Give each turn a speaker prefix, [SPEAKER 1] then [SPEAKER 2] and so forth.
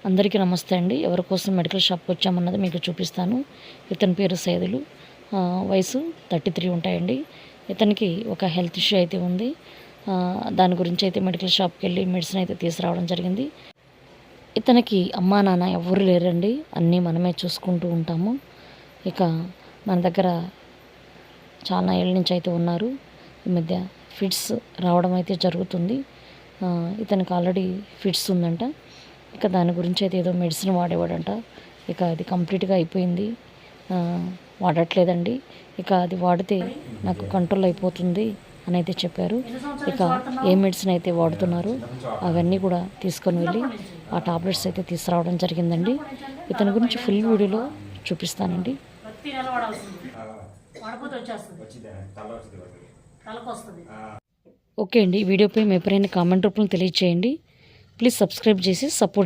[SPEAKER 1] అందరికీ నమస్తే అండి. ఎవరి కోసం మెడికల్ షాప్కి వచ్చామన్నది మీకు చూపిస్తాను. ఇతని పేరు సైదులు, వయసు 33 ఉంటాయండి. ఇతనికి ఒక హెల్త్ ఇష్యూ అయితే ఉంది. దాని గురించి అయితే మెడికల్ షాప్కి వెళ్ళి మెడిసిన్ అయితే తీసుకురావడం జరిగింది. ఇతనికి అమ్మా నాన్న ఎవరు లేరండి, అన్నీ మనమే చూసుకుంటూ ఉంటాము. ఇక మన దగ్గర చాలా ఏళ్ళ నుంచి అయితే ఉన్నారు. ఈ మధ్య ఫిట్స్ రావడం అయితే జరుగుతుంది. ఇతనికి ఆల్రెడీ ఫిట్స్ ఉందంట. ఇక దాని గురించి అయితే ఏదో మెడిసిన్ వాడేవాడంట. ఇక అది కంప్లీట్గా అయిపోయింది, వాడట్లేదండి. ఇక అది వాడితే నాకు కంట్రోల్ అయిపోతుంది అని అయితే చెప్పారు. ఇక ఏ మెడిసిన్ అయితే వాడుతున్నారో అవన్నీ కూడా తీసుకొని వెళ్ళి ఆ టాబ్లెట్స్ అయితే తీసుకురావడం జరిగిందండి. ఇతని గురించి ఫుల్ వీడియోలో చూపిస్తానండి. ఓకే అండి, ఈ వీడియోపై మీ ఎప్పుడైనా కామెంట్ రూపంలో తెలియచేయండి. ప్లీజ్ సబ్స్క్రైబ్ చేసి సపోర్ట్